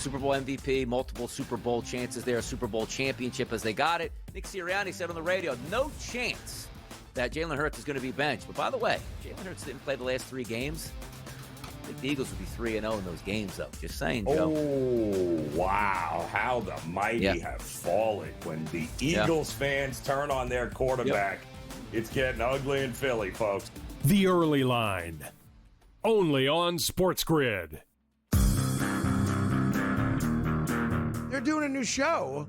Super Bowl MVP, multiple Super Bowl chances there, Super Bowl championship as they got it. Nick Sirianni said on the radio, no chance that Jalen Hurts is going to be benched. But by the way, Jalen Hurts didn't play the last 3 games. I think the Eagles would be 3-0 in those games, though. Just saying, Joe. Oh, wow. How the mighty have fallen when the Eagles fans turn on their quarterback. It's getting ugly in Philly, folks. The Early Line, only on Sports Grid. They're doing a new show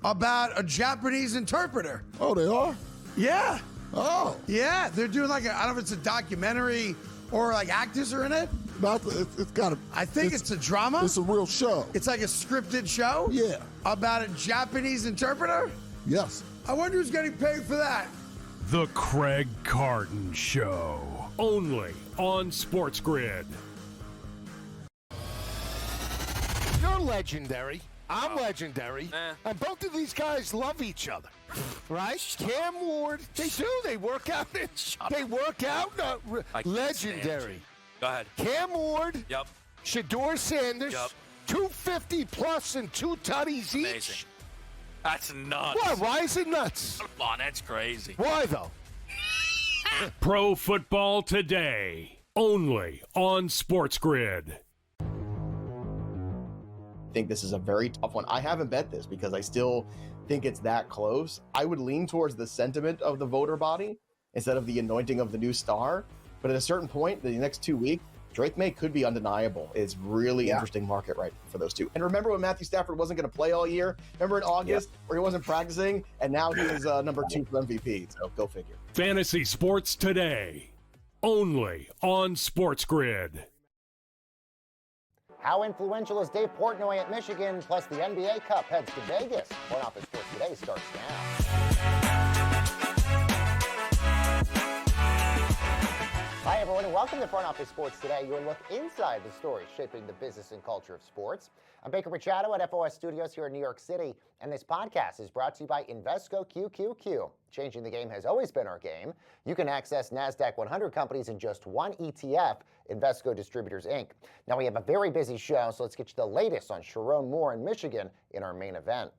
about a Japanese interpreter. Oh, they are? Yeah. Oh. Yeah, they're doing I don't know if it's a documentary or actors are in it. It's got I think it's a drama. It's a real show. It's like a scripted show? Yeah. About a Japanese interpreter? Yes. I wonder who's getting paid for that. The Craig Carton Show, only on Sports Grid. You're legendary. I'm legendary. And both of these guys love each other. Right? Cam Ward, they do. They work out. They work out. Legendary. Go ahead. Cam Ward. Yep. Shador Sanders. Yep. 250 plus and 2 tutties each. Amazing. That's nuts. Why is it nuts? Come on, that's crazy. Why, though? Pro Football Today, only on Sports Grid. I think this is a very tough one. I haven't bet this because I still think it's that close. I would lean towards the sentiment of the voter body instead of the anointing of the new star. But at a certain point, the next 2 weeks, Drake May could be undeniable. It's really interesting market right for those two. And remember when Matthew Stafford wasn't going to play all year? Remember in August where he wasn't practicing and now he is number 2 for MVP. So go figure. Fantasy Sports Today, only on Sports Grid. How influential is Dave Portnoy at Michigan? Plus the NBA Cup heads to Vegas. Front Office Sports Today starts now. Hi, everyone, and welcome to Front Office Sports Today, your look inside the stories shaping the business and culture of sports. I'm Baker Machado at FOS Studios here in New York City, and this podcast is brought to you by Invesco QQQ. Changing the game has always been our game. You can access NASDAQ 100 companies in just one ETF, Invesco Distributors, Inc. Now, we have a very busy show, so let's get you the latest on Sharon Moore in Michigan in our main event.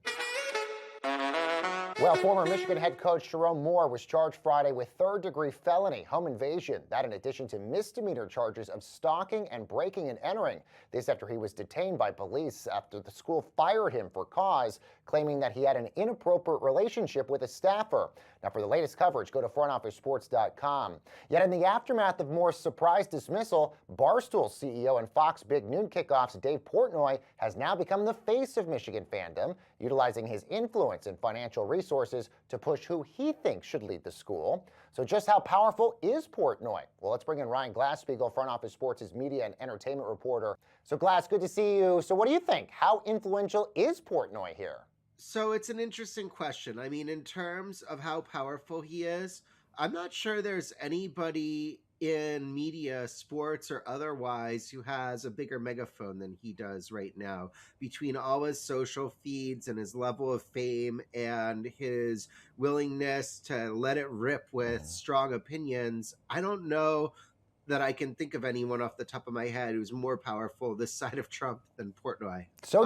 Well, former Michigan head coach Sharon Moore was charged Friday with third-degree felony home invasion. That in addition to misdemeanor charges of stalking and breaking and entering. This after he was detained by police after the school fired him for cause, claiming that he had an inappropriate relationship with a staffer. Now, for the latest coverage, go to frontofficesports.com. Yet in the aftermath of Moore's surprise dismissal, Barstool CEO and Fox Big Noon Kickoff's Dave Portnoy has now become the face of Michigan fandom, utilizing his influence and financial resources to push who he thinks should lead the school. So just how powerful is Portnoy? Well, let's bring in Ryan Glasspiegel, Front Office Sports' media and entertainment reporter. So Glass, good to see you. So what do you think? How influential is Portnoy here? So it's an interesting question. I mean, in terms of how powerful he is, I'm not sure there's anybody in media, sports or otherwise, who has a bigger megaphone than he does right now. Between all his social feeds and his level of fame and his willingness to let it rip with strong opinions, I don't know that I can think of anyone off the top of my head who's more powerful this side of Trump than Portnoy. So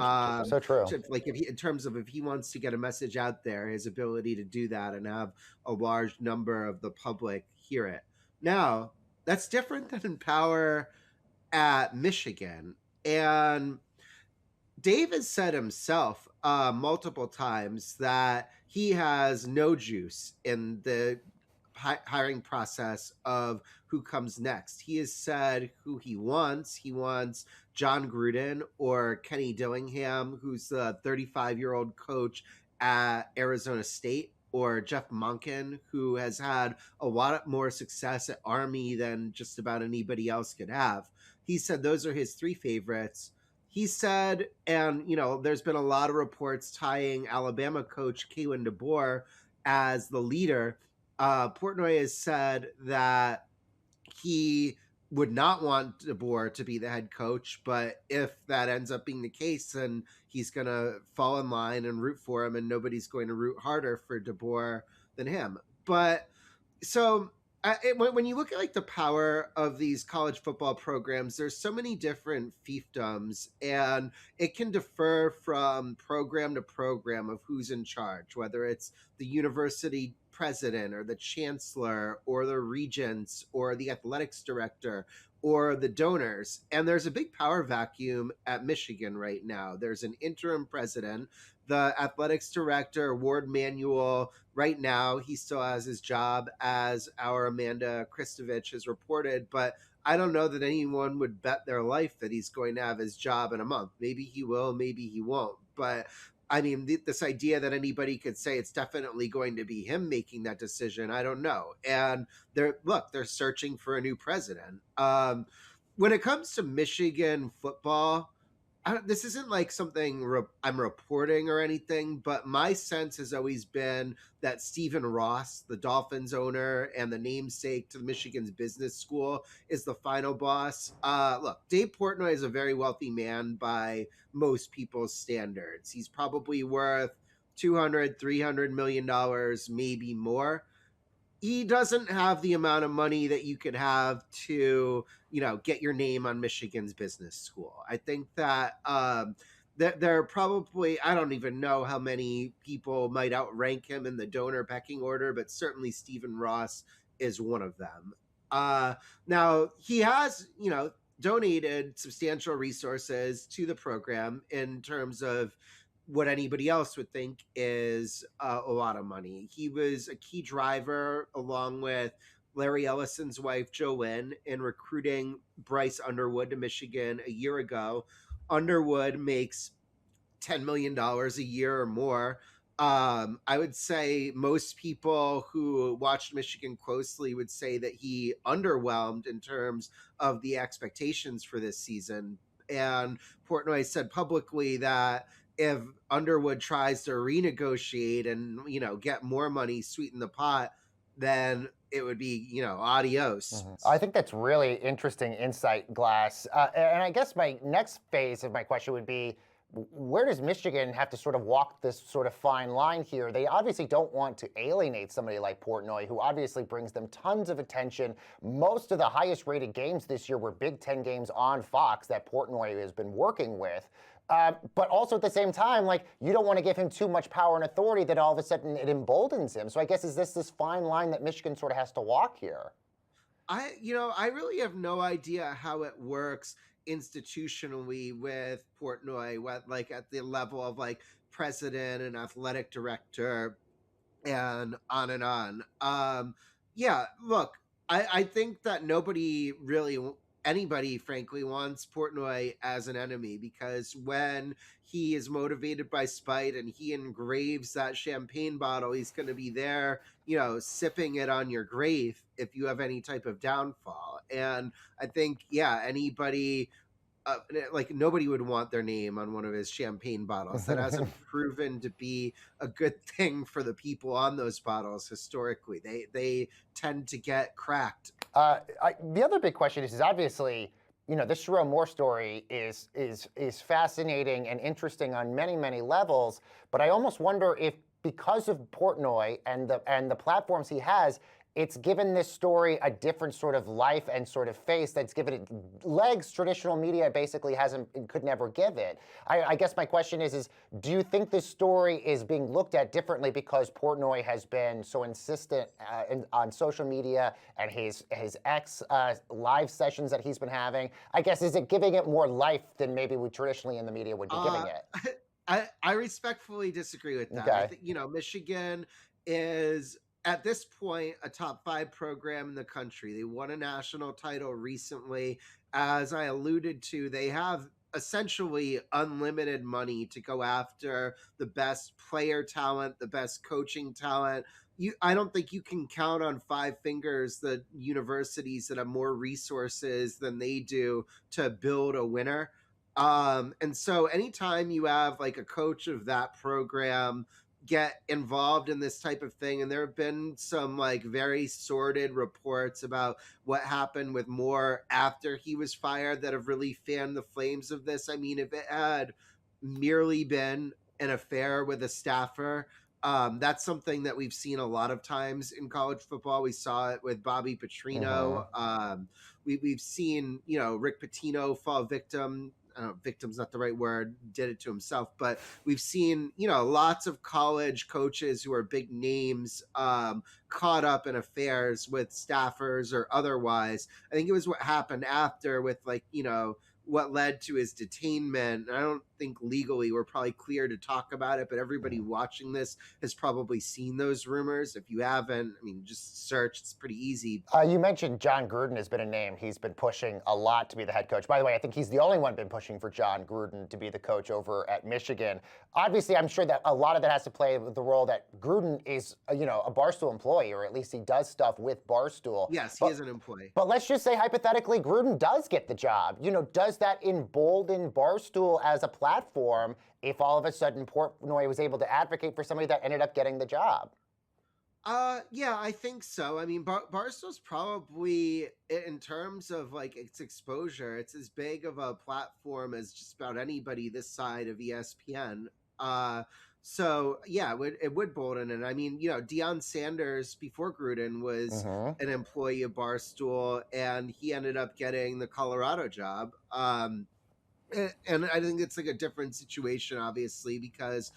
true. Like in terms of if he wants to get a message out there, his ability to do that and have a large number of the public hear it. Now, that's different than in power at Michigan. And Dave has said himself multiple times that he has no juice in the hiring process of who comes next. He has said who he wants. He wants John Gruden or Kenny Dillingham, who's the 35-year-old coach at Arizona State, or Jeff Monken, who has had a lot more success at Army than just about anybody else could have. He said those are his 3 favorites. He said, and there's been a lot of reports tying Alabama coach Kalen DeBoer as the leader. Portnoy has said that he would not want DeBoer to be the head coach, but if that ends up being the case, then he's going to fall in line and root for him, and nobody's going to root harder for DeBoer than him. But so When you look at like the power of these college football programs, there's so many different fiefdoms, and it can differ from program to program of who's in charge, whether it's the university president or the chancellor or the regents or the athletics director or the donors. And there's a big power vacuum at Michigan right now. There's an interim president. The athletics director, Ward Manuel, right now, he still has his job, as our Amanda Kristovich has reported, but I don't know that anyone would bet their life that he's going to have his job in a month. Maybe he will, maybe he won't. But I mean, this idea that anybody could say it's definitely going to be him making that decision, I don't know. And they're searching for a new president. When it comes to Michigan football, this isn't like something I'm reporting or anything, but my sense has always been that Stephen Ross, the Dolphins owner and the namesake to Michigan's business school, is the final boss. Look, Dave Portnoy is a very wealthy man by most people's standards. He's probably worth $200-300 million, maybe more. He doesn't have the amount of money that you could have to, get your name on Michigan's business school. I think that there are probably, I don't even know how many people might outrank him in the donor pecking order, but certainly Stephen Ross is one of them. Now, he has, donated substantial resources to the program in terms of what anybody else would think is a lot of money. He was a key driver, along with Larry Ellison's wife, JoLynn, in recruiting Bryce Underwood to Michigan a year ago. Underwood makes $10 million a year or more. I would say most people who watched Michigan closely would say that he underwhelmed in terms of the expectations for this season. And Portnoy said publicly that if Underwood tries to renegotiate and, get more money, sweeten the pot, then it would be, adios. I think that's really interesting insight, Glass. And I guess my next phase of my question would be, where does Michigan have to sort of walk this sort of fine line here? They obviously don't want to alienate somebody like Portnoy, who obviously brings them tons of attention. Most of the highest rated games this year were Big Ten games on Fox that Portnoy has been working with. But also at the same time, you don't want to give him too much power and authority that all of a sudden it emboldens him. So I guess, is this fine line that Michigan sort of has to walk here? I really have no idea how it works institutionally with Portnoy, at the level of president and athletic director and on and on. Look, I think that anybody, frankly, wants Portnoy as an enemy, because when he is motivated by spite and he engraves that champagne bottle, he's going to be there, sipping it on your grave if you have any type of downfall. And I think, anybody, nobody would want their name on one of his champagne bottles. That hasn't proven to be a good thing for the people on those bottles historically. They tend to get cracked. The other big question is obviously, this Sherrone Moore story is fascinating and interesting on many, many levels. But I almost wonder if, because of Portnoy and the platforms he has, it's given this story a different sort of life and sort of face that's given it legs traditional media basically could never give it. I guess my question is do you think this story is being looked at differently because Portnoy has been so insistent on social media and his X live sessions that he's been having? I guess, is it giving it more life than maybe we traditionally in the media would be giving it? I respectfully disagree with that. Okay. I think, Michigan is, at this point, a top 5 program in the country. They won a national title recently. As I alluded to, they have essentially unlimited money to go after the best player talent, the best coaching talent. I don't think you can count on 5 fingers the universities that have more resources than they do to build a winner. And so anytime you have a coach of that program get involved in this type of thing, and there have been some very sordid reports about what happened with Moore after he was fired that have really fanned the flames of this. I mean, if it had merely been an affair with a staffer, That's something that we've seen a lot of times in college football. We saw it with Bobby Petrino. We've seen, Rick Pitino fall victim. Victim's not the right word, did it to himself, but we've seen, lots of college coaches who are big names caught up in affairs with staffers or otherwise. I think it was what happened after with what led to his detainment. I don't think legally we're probably clear to talk about it, but everybody watching this has probably seen those rumors. If you haven't, just search. It's pretty easy. You mentioned John Gruden has been a name. He's been pushing a lot to be the head coach. By the way, I think he's the only one been pushing for John Gruden to be the coach over at Michigan. Obviously, I'm sure that a lot of that has to play with the role that Gruden is, a Barstool employee, or at least he does stuff with Barstool. Yes, he is an employee. But let's just say, hypothetically, Gruden does get the job. Does that embolden Barstool as a platform if all of a sudden Portnoy was able to advocate for somebody that ended up getting the job? Yeah, I think so. Barstool's probably, in terms of its exposure, it's as big of a platform as just about anybody this side of ESPN. So yeah, it would bolden it. Deion Sanders before Gruden was an employee of Barstool, and he ended up getting the Colorado job. And I think it's a different situation, obviously, because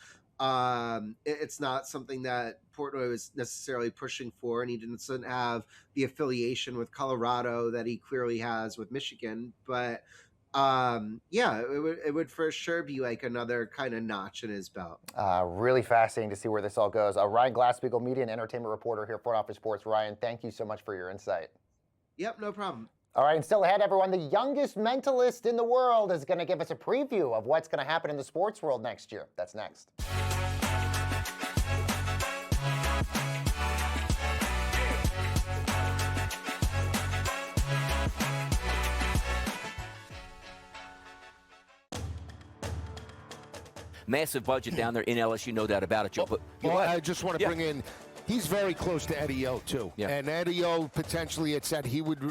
it's not something that Portnoy was necessarily pushing for, and he doesn't have the affiliation with Colorado that he clearly has with Michigan. But yeah, it would for sure be another kind of notch in his belt. Really fascinating to see where this all goes. Ryan Glasspiegel, media and entertainment reporter here at Front Office Sports. Ryan, thank you so much for your insight. Yep, no problem. All right, and still ahead, everyone, the youngest mentalist in the world is going to give us a preview of what's going to happen in the sports world next year. That's next. Massive budget down there in LSU, no doubt about it, Joe. But I just want to bring in, he's very close to Eddie O, too. Yeah. And Eddie O potentially had said he would,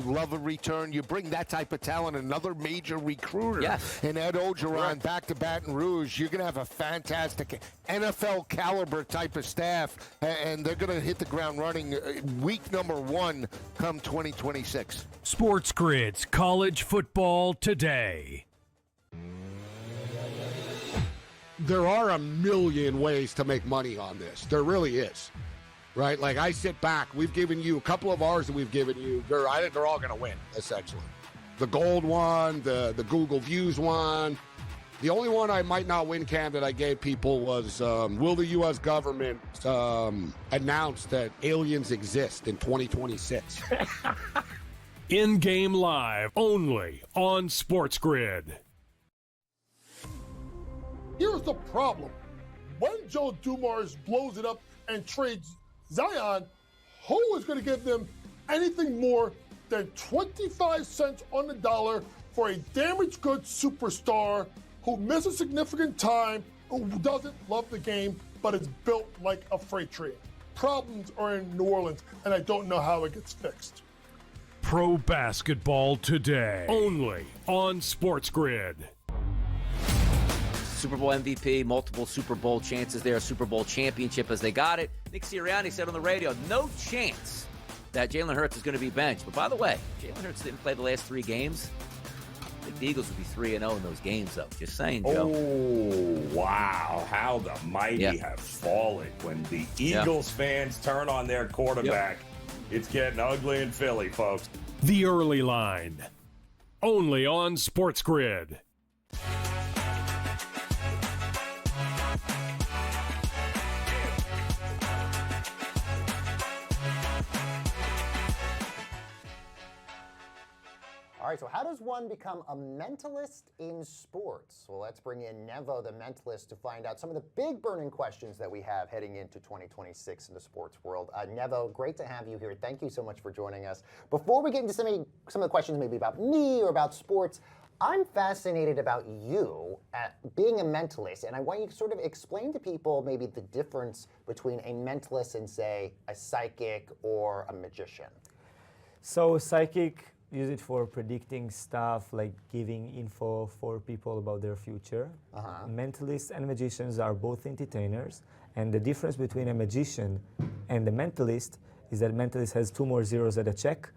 love a return. You bring that type of talent, another major recruiter. Yes. And Ed Ogeron back to Baton Rouge. You're going to have a fantastic NFL caliber type of staff, and they're going to hit the ground running week number 1 come 2026. Sports Grid's College Football Today. There are a million ways to make money on this. There really is, right? I sit back. We've given you a couple of ours that we've given you. I think they're all going to win, essentially. The gold one, the Google Views one. The only one I might not win, Cam, that I gave people was, will the U.S. government announce that aliens exist in 2026? In-game live, only on Sports Grid. Here's the problem. When Joe Dumars blows it up and trades Zion, who is going to give them anything more than 25 cents on the dollar for a damaged goods superstar who misses significant time, who doesn't love the game, but is built like a freight train? Problems are in New Orleans, and I don't know how it gets fixed. Pro Basketball Today, only on Sports Grid. Super Bowl MVP, multiple Super Bowl chances there, Super Bowl championship as they got it. Nick Sirianni said on the radio, no chance that Jalen Hurts is going to be benched. But by the way, Jalen Hurts didn't play the last 3 games. I think the Eagles would be 3-0 in those games, though. Just saying, Joe. Oh, wow. How the mighty have fallen. When the Eagles fans turn on their quarterback, it's getting ugly in Philly, folks. The Early Line, only on Sports Grid. All right, so how does one become a mentalist in sports? Well, let's bring in Nevo, the mentalist, to find out some of the big burning questions that we have heading into 2026 in the sports world. Nevo, great to have you here. Thank you so much for joining us. Before we get into some of the questions maybe about me or about sports, I'm fascinated about you being a mentalist, and I want you to sort of explain to people maybe the difference between a mentalist and, say, a psychic or a magician. So psychic use it for predicting stuff, like giving info for people about their future. Mentalists and magicians are both entertainers, and the difference between a magician and a mentalist is that a mentalist has 2 more zeros at a check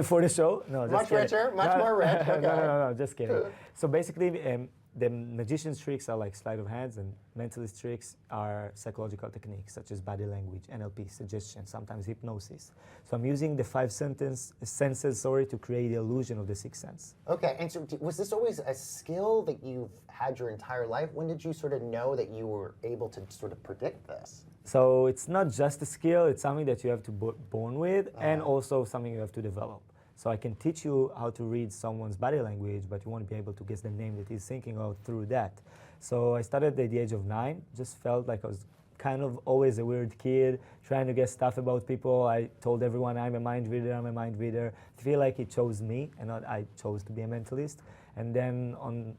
for the show. No, much richer, much more rich. Okay. No, just kidding. So basically, the magician's tricks are like sleight of hands, and mentalist tricks are psychological techniques such as body language, NLP, suggestion, sometimes hypnosis. So I'm using the 5 senses, to create the illusion of the 6th sense. Okay, and so was this always a skill that you've had your entire life? When did you sort of know that you were able to sort of predict this? So it's not just a skill, it's something that you have to be born with, and also something you have to develop. So I can teach you how to read someone's body language, but you won't be able to guess the name that he's thinking of through that. So I started at the age of 9, just felt like I was kind of always a weird kid, trying to guess stuff about people. I told everyone I'm a mind reader, I feel like he chose me and not I chose to be a mentalist. And then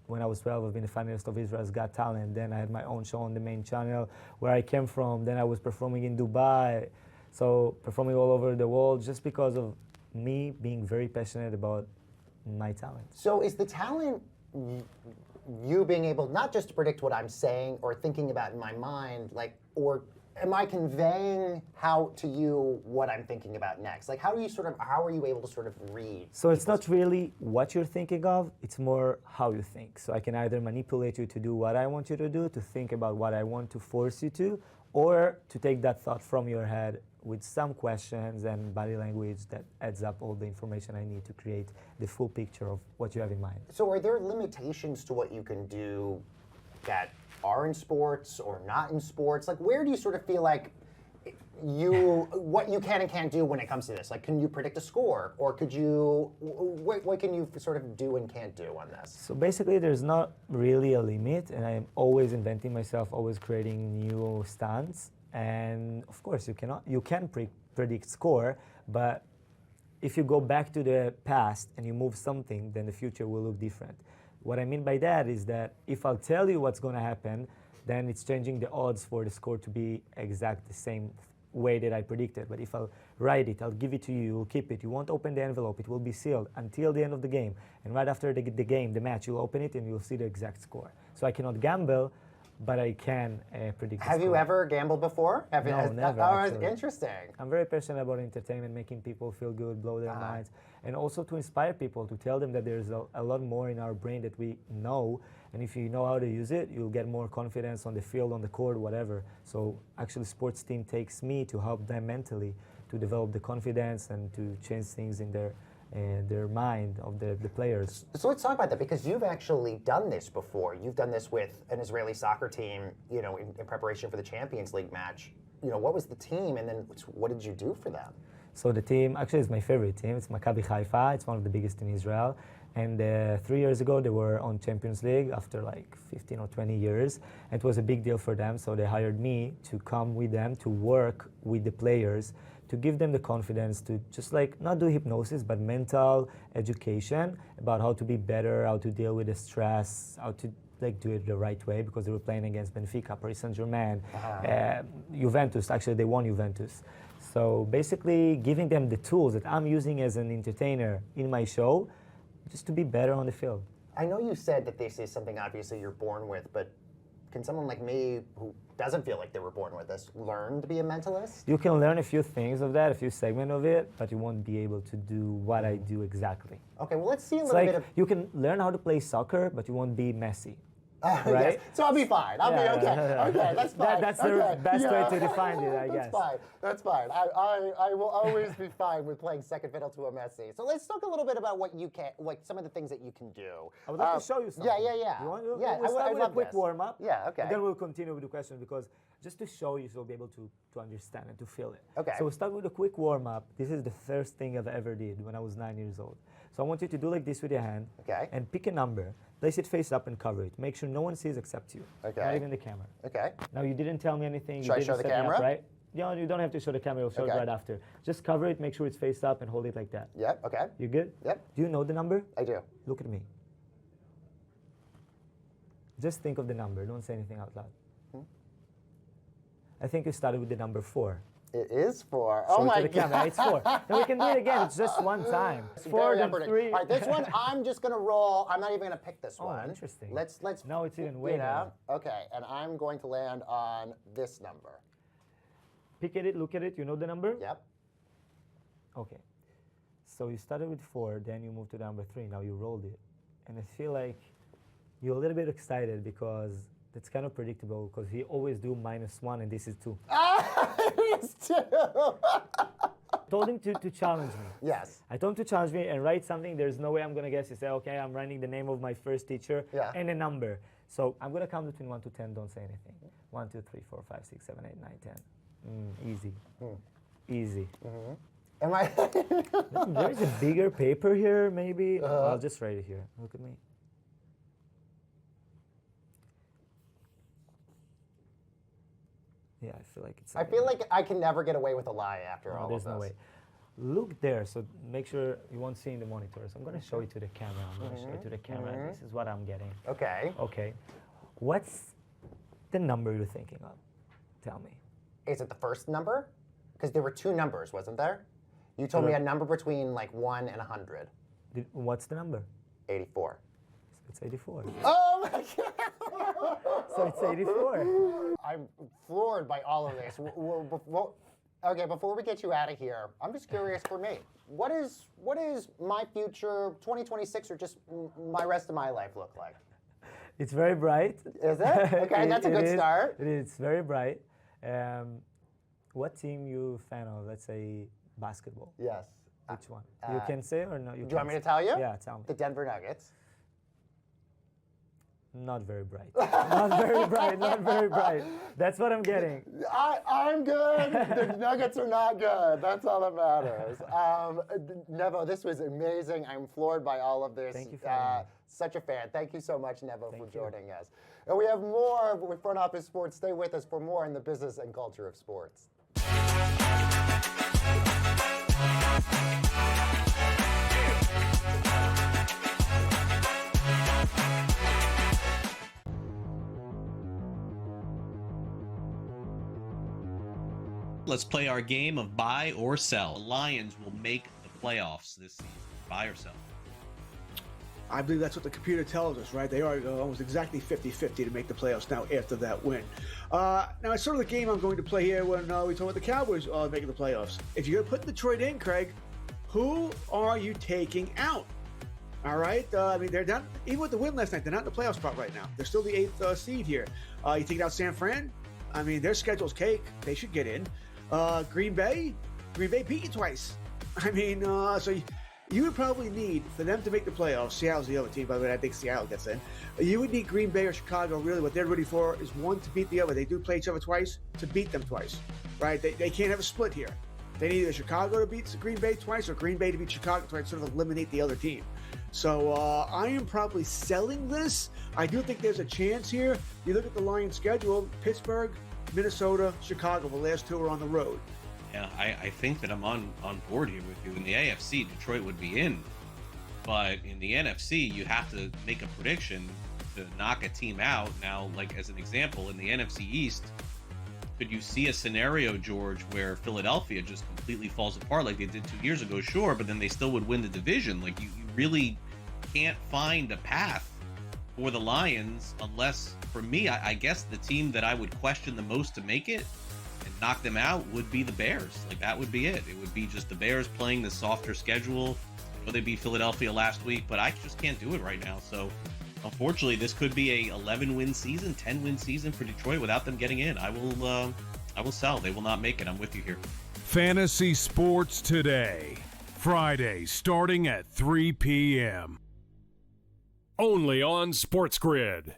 when I was 12, I've been the finalist of Israel's Got Talent. Then I had my own show on the main channel where I came from. Then I was performing in Dubai. So performing all over the world just because of me being very passionate about my talent. So is the talent you being able not just to predict what I'm saying or thinking about in my mind, like, or am I conveying how to you what I'm thinking about next? Like, how are you able to sort of read? So it's not really what you're thinking of, it's more how you think. So I can either manipulate you to do what I want you to do, to think about what I want to force you to, or to take that thought from your head with some questions and body language that adds up all the information I need to create the full picture of what you have in mind. So are there limitations to what you can do that are in sports or not in sports? Like, where do you sort of feel like what you can and can't do when it comes to this? Like, can you predict a score, or what can you sort of do and can't do on this? So basically there's not really a limit, and I am always inventing myself, always creating new stunts. And of course you can predict score, but if you go back to the past and you move something, then the future will look different. What I mean by that is that if I'll tell you what's going to happen, then it's changing the odds for the score to be exact the same way that I predicted. But if I'll write it, I'll give it to you, you'll keep it, you won't open the envelope, it will be sealed until the end of the game. And right after the game, the match, you'll open it and you'll see the exact score. So I cannot gamble, but I can predict the Have score. you ever gambled before? No, never. Oh, interesting. I'm very passionate about entertainment, making people feel good, blow their minds, and also to inspire people, to tell them that there's a lot more in our brain that we know, and if you know how to use it, you'll get more confidence on the field, on the court, whatever. So actually, sports team takes me to help them mentally to develop the confidence and to change things in their mind of the players. So let's talk about that, because you've actually done this before. You've done this with an Israeli soccer team, you know, in preparation for the Champions League match. You know, what was the team, and then what did you do for them? So the team actually is my favorite team. It's Maccabi Haifa. It's one of the biggest in Israel. And 3 years ago, they were on Champions League after like 15 or 20 years. And it was a big deal for them, so they hired me to come with them to work with the players, to give them the confidence to just like not do hypnosis, but mental education about how to be better, how to deal with the stress, how to like do it the right way, because they were playing against Benfica, Paris Saint-Germain, Juventus. Actually, they won Juventus. So basically giving them the tools that I'm using as an entertainer in my show, just to be better on the field. I know you said that this is something obviously you're born with, but can someone like me who doesn't feel like they were born with this learn to be a mentalist? You can learn a few things of that, a few segments of it, but you won't be able to do what I do exactly. Okay, well, let's see a It's little like bit of... you can learn how to play soccer, but you won't be Messi. Yes. Right? So I'll be fine. I'll be okay. Okay, that's fine. That's the best way to define it, I guess. That's fine. That's fine. I will always be fine with playing second fiddle to a Messi. So let's talk a little bit about what you can, like some of the things that you can do. I would like to show you something. Yeah. You want, yeah, we'll start with a quick this. warm-up. Yeah, okay. And then we'll continue with the question, because just to show you, so you'll be able to understand and to feel it. Okay. So we'll start with a quick warm-up. This is the first thing I've ever did when I was 9 years old. So I want you to do like this with your hand. Okay. And pick a number. Place it face up and cover it. Make sure no one sees except you. Okay. Not even the camera. Okay. Now you didn't tell me anything. Should I show the camera? Right? You don't have to show the camera. You'll show it right after. Just cover it. Make sure it's face up and hold it like that. Yep. Okay. You good? Yep. Do you know the number? I do. Look at me. Just think of the number. Don't say anything out loud. I think you started with the number 4. It is 4. Show Oh it my to the camera. It's 4. Then we can do it again. It's just one time. 4 then 3. All right, this one I'm just gonna roll. I'm not even gonna pick this one. Interesting. Let's. No, it's even way you better. know? Okay, and I'm going to land on this number. Pick at it, look at it. You know the number? Yep. Okay. So you started with 4, then you moved to number 3. Now you rolled it, and I feel like you're a little bit excited because it's kind of predictable because he always do -1 and this is 2. It's 2. Told him to challenge me. Yes. I told him to challenge me and write something. There's no way I'm gonna guess. He said, okay, I'm writing the name of my first teacher and a number. So I'm gonna count between 1 to 10. Don't say anything. 1, 2, 3, 4, 5, 6, 7, 8, 9, 10. Easy. Easy. Am I? There's a bigger paper here, maybe. I'll just write it here. Look at me. Yeah, I feel like it's. I feel like I can never get away with a lie after all of this. There's no way. Look there, so make sure you won't see in the monitor. So I'm going to show it to the camera. I'm going to show it to the camera. This is what I'm getting. Okay. Okay. What's the number you're thinking of? Tell me. Is it the first number? Because there were 2 numbers, wasn't there? You told me a number between like 1 and 100. What's the number? 84. It's 84. Oh my God! So it's 84. I'm floored by all of this. Okay, before we get you out of here, I'm just curious for me. What is my future, 2026, or just my rest of my life look like? It's very bright. Is it? Okay, that's a good start. It is very bright. What team you fan of? Let's say basketball. Yes. Which one? You can say or no? Do you want me to tell you? Yeah, tell me. The Denver Nuggets. Not very bright. Not very bright. Not very bright. That's what I'm getting. I'm good. The Nuggets are not good. That's all that matters. Nevo, this was amazing. I'm floored by all of this. Thank you for having me. Such a fan. Thank you so much, Nevo, for joining us. And we have more with Front Office Sports. Stay with us for more in the business and culture of sports. Let's play our game of buy or sell. The Lions will make the playoffs this season. Buy or sell? I believe that's what the computer tells us, right? They are almost exactly 50-50 to make the playoffs now after that win. Now, it's sort of the game I'm going to play here when we talk about the Cowboys making the playoffs. If you're going to put Detroit in, Craig, who are you taking out? All right? I mean, they're not, even with the win last night, they're not in the playoff spot right now. They're still the 8th seed here. You taking out San Fran? I mean, their schedule's cake. They should get in. Green Bay beat you twice. I mean, so you would probably need, for them to make the playoffs, Seattle's the other team, by the way, I think Seattle gets in. You would need Green Bay or Chicago, really, what they're ready for is one to beat the other. They do play each other twice, to beat them twice, right? They can't have a split here. They need either Chicago to beat Green Bay twice or Green Bay to beat Chicago twice, sort of eliminate the other team. So I am probably selling this. I do think there's a chance here. You look at the Lions' schedule, Pittsburgh, Minnesota, Chicago, the last 2 are on the road. Yeah, I think that I'm on board here with you. In the AFC, Detroit would be in. But in the NFC, you have to make a prediction to knock a team out. Now, like as an example, in the NFC East, could you see a scenario, George, where Philadelphia just completely falls apart like they did 2 years ago? Sure, but then they still would win the division. Like you really can't find a path for the Lions unless, for me, I guess the team that I would question the most to make it and knock them out would be the Bears. Like that would be it. It would be just the Bears playing the softer schedule. I know they beat Philadelphia last week, but I just can't do it right now. So unfortunately, this could be a 11-win season, 10-win season for Detroit without them getting in. I will sell. They will not make it. I'm with you here. Fantasy Sports Today, Friday starting at 3 p.m. Only on Sports Grid.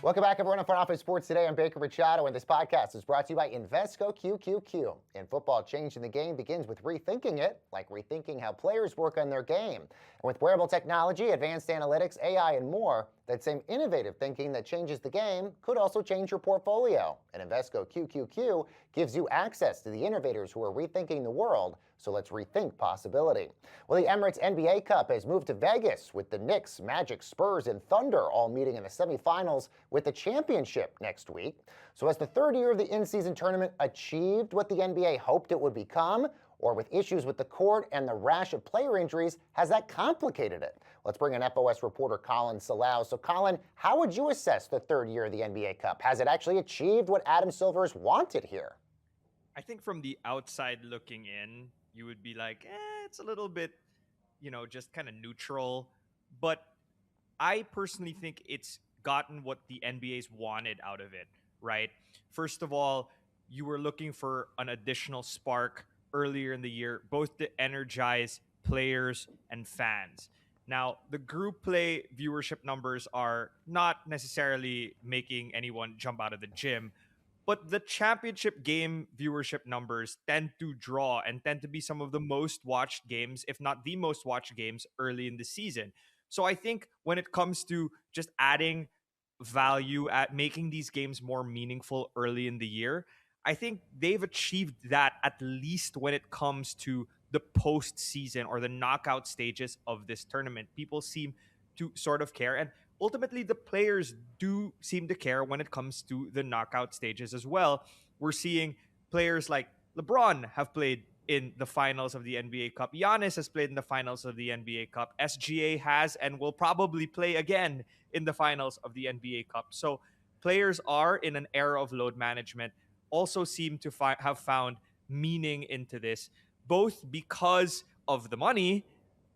Welcome back, everyone, on Front Office Sports Today. I'm Baker Machado, and this podcast is brought to you by Invesco QQQ. In football, changing the game begins with rethinking it, like rethinking how players work on their game. And with wearable technology, advanced analytics, AI, and more, that same innovative thinking that changes the game could also change your portfolio. And Invesco QQQ gives you access to the innovators who are rethinking the world, So let's rethink possibility. Well, the Emirates NBA Cup has moved to Vegas with the Knicks, Magic, Spurs, and Thunder all meeting in the semifinals with the championship next week. So has the third year of the in-season tournament achieved what the NBA hoped it would become? Or with issues with the court and the rash of player injuries, has that complicated it? Let's bring in FOS reporter Colin Salau. So Colin, how would you assess the third year of the NBA Cup? Has it actually achieved what Adam Silver's wanted here? I think from the outside looking in, you would be like, it's a little bit, just kind of neutral. But I personally think it's gotten what the NBA's wanted out of it, right? First of all, you were looking for an additional spark earlier in the year, both to energize players and fans. Now, the group play viewership numbers are not necessarily making anyone jump out of the gym, but the championship game viewership numbers tend to draw and tend to be some of the most watched games, if not the most watched games early in the season. So I think when it comes to just adding value at making these games more meaningful early in the year, I think they've achieved that, at least when it comes to the postseason or the knockout stages of this tournament. People seem to sort of care. And ultimately, the players do seem to care when it comes to the knockout stages as well. We're seeing players like LeBron have played in the finals of the NBA Cup. Giannis has played in the finals of the NBA Cup. SGA has and will probably play again in the finals of the NBA Cup. So players are in an era of load management, also seem to have found meaning into this, both because of the money,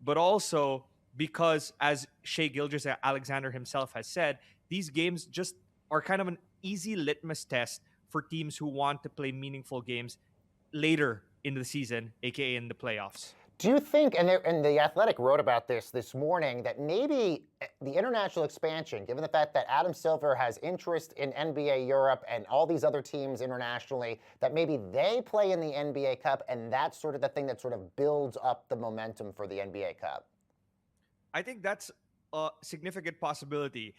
but also because, as Shai Gilgeous-Alexander himself has said, these games just are kind of an easy litmus test for teams who want to play meaningful games later in the season, aka in the playoffs. Do you think, and the Athletic wrote about this morning, that maybe the international expansion, given the fact that Adam Silver has interest in NBA Europe and all these other teams internationally, that maybe they play in the NBA Cup, and that's sort of the thing that sort of builds up the momentum for the NBA Cup? I think that's a significant possibility.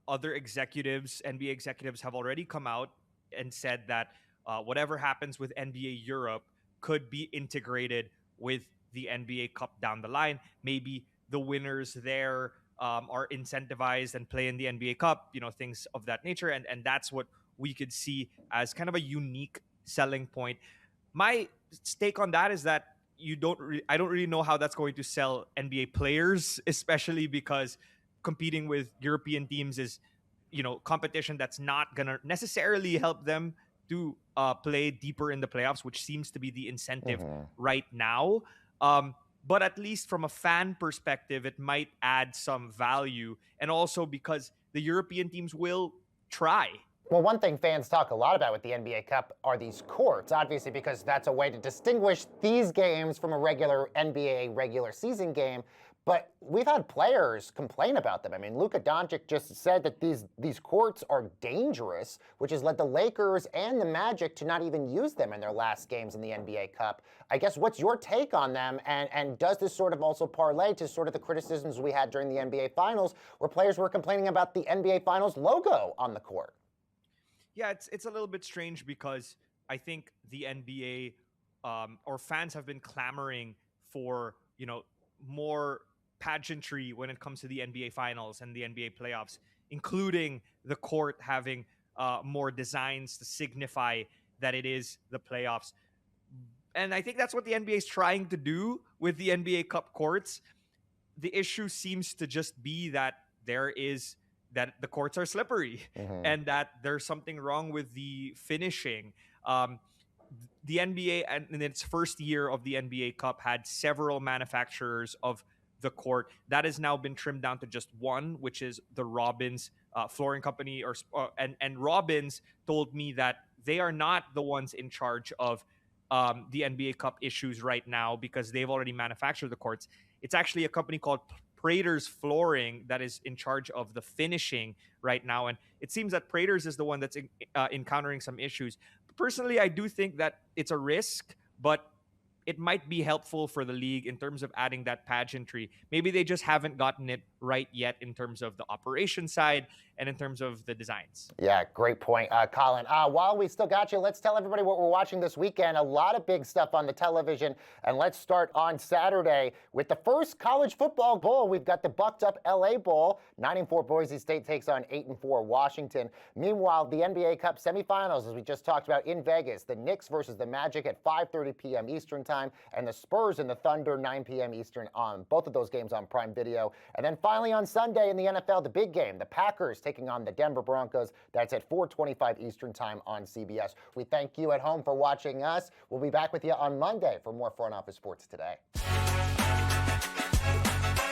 Other executives, NBA executives, have already come out and said that whatever happens with NBA Europe could be integrated with the NBA Cup down the line. Maybe the winners there are incentivized and play in the NBA Cup, things of that nature. And that's what we could see as kind of a unique selling point. My take on that is that I don't really know how that's going to sell NBA players, especially because competing with European teams is, competition that's not going to necessarily help them to play deeper in the playoffs, which seems to be the incentive right now. But at least from a fan perspective, it might add some value. And also because the European teams will try. Well, one thing fans talk a lot about with the NBA Cup are these courts, obviously, because that's a way to distinguish these games from a regular NBA regular season game. But we've had players complain about them. I mean, Luka Doncic just said that these courts are dangerous, which has led the Lakers and the Magic to not even use them in their last games in the NBA Cup. I guess, what's your take on them? And does this sort of also parlay to sort of the criticisms we had during the NBA Finals, where players were complaining about the NBA Finals logo on the court? Yeah, it's a little bit strange because I think the NBA or fans have been clamoring for, more pageantry when it comes to the NBA Finals and the NBA playoffs, including the court having more designs to signify that it is the playoffs. And I think that's what the NBA is trying to do with the NBA Cup courts. The issue seems to just be that that the courts are slippery and that there's something wrong with the finishing. The NBA, in its first year of the NBA Cup, had several manufacturers of the court. That has now been trimmed down to just one, which is the Robbins Flooring Company. And Robbins told me that they are not the ones in charge of the NBA Cup issues right now because they've already manufactured the courts. It's actually a company called Prater's Flooring that is in charge of the finishing right now. And it seems that Prater's is the one that's encountering some issues. Personally, I do think that it's a risk, but it might be helpful for the league in terms of adding that pageantry. Maybe they just haven't gotten it right yet in terms of the operation side and in terms of the designs. Yeah, great point, Colin. While we still got you, let's tell everybody what we're watching this weekend. A lot of big stuff on the television, and let's start on Saturday with the first college football bowl. We've got the bucked up LA Bowl. 9-4 Boise State takes on 8-4 Washington. Meanwhile, the NBA Cup semifinals, as we just talked about in Vegas, the Knicks versus the Magic at 5:30 p.m. Eastern time, and the Spurs and the Thunder 9 p.m. Eastern on both of those games on Prime Video. And then finally on Sunday in the NFL, the big game, the Packers taking on the Denver Broncos. That's at 4:25 Eastern time on CBS. We thank you at home for watching us. We'll be back with you on Monday for more Front Office Sports Today.